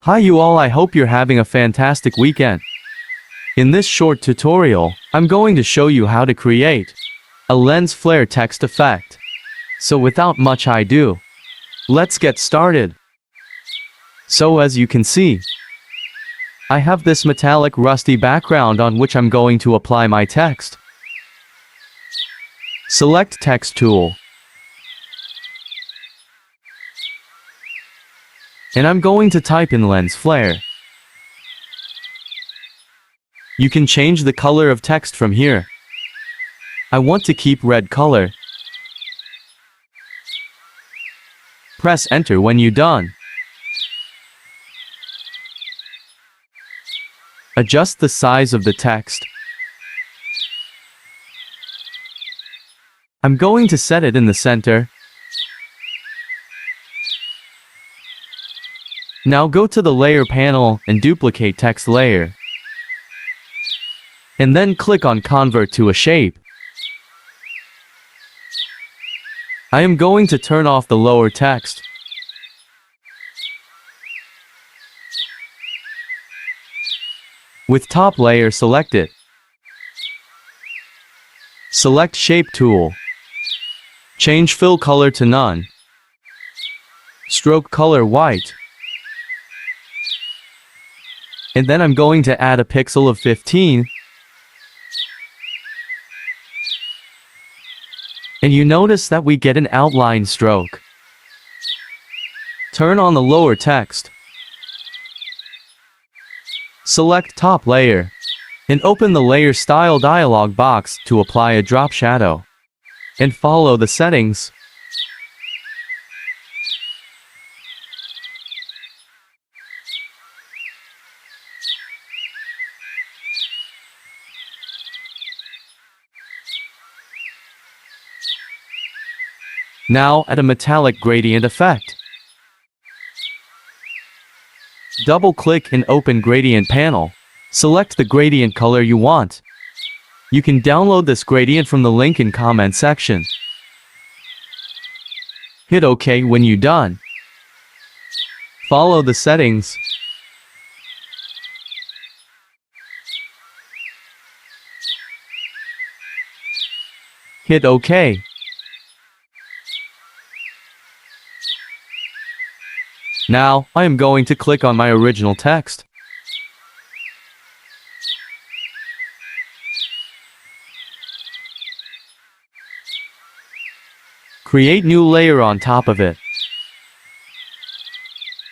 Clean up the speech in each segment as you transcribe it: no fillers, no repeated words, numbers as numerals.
Hi you all, I hope you're having a fantastic weekend. In this short tutorial, I'm going to show you how to create a lens flare text effect. So without much ado, let's get started. So as you can see, I have this metallic rusty background on which I'm going to apply my text. Select Text tool. And I'm going to type in lens flare. You can change the color of text from here. I want to keep red color. Press enter when you're done. Adjust the size of the text. I'm going to set it in the center. Now go to the layer panel and duplicate text layer. And then click on Convert to a shape. I am going to turn off the lower text. With top layer selected, select Shape tool. Change fill color to none. Stroke color white. And then I'm going to add a pixel of 15. And you notice that we get an outline stroke. Turn on the lower text. Select top layer. And open the layer style dialog box to apply a drop shadow. And follow the settings. Now add a metallic gradient effect. Double-click and open Gradient panel. Select the gradient color you want. You can download this gradient from the link in comment section. Hit OK when you're done. Follow the settings. Hit OK. Now, I am going to click on my original text. Create new layer on top of it.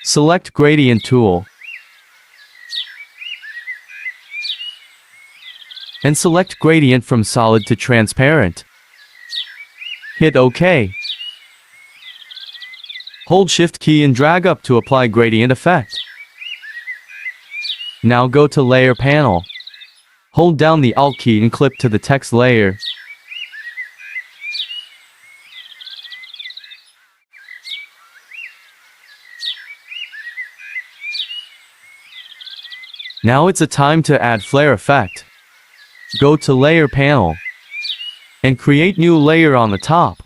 Select Gradient tool. And select Gradient from solid to transparent. Hit OK. Hold Shift key and drag up to apply gradient effect. Now go to Layer panel. Hold down the Alt key and clip to the text layer. Now it's a time to add flare effect. Go to Layer panel. And create new layer on the top.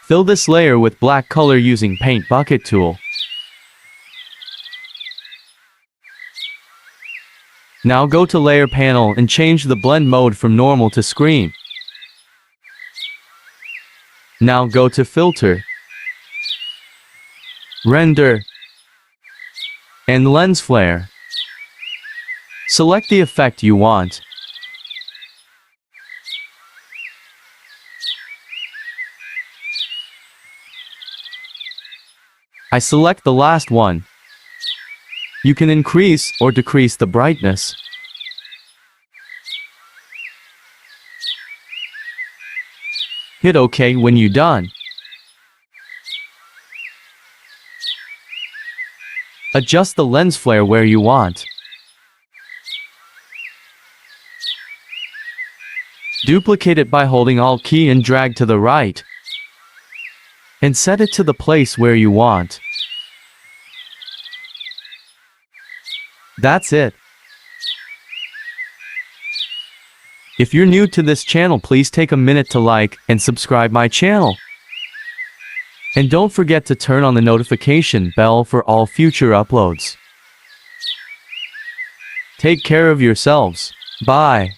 Fill this layer with black color using Paint Bucket tool. Now go to Layer panel and change the blend mode from normal to screen. Now go to Filter, Render, and Lens Flare. Select the effect you want. I select the last one. You can increase or decrease the brightness. Hit OK when you're done. Adjust the lens flare where you want. Duplicate it by holding Alt key and drag to the right. And set it to the place where you want. That's it. If you're new to this channel, please take a minute to like and subscribe my channel. And don't forget to turn on the notification bell for all future uploads. Take care of yourselves. Bye.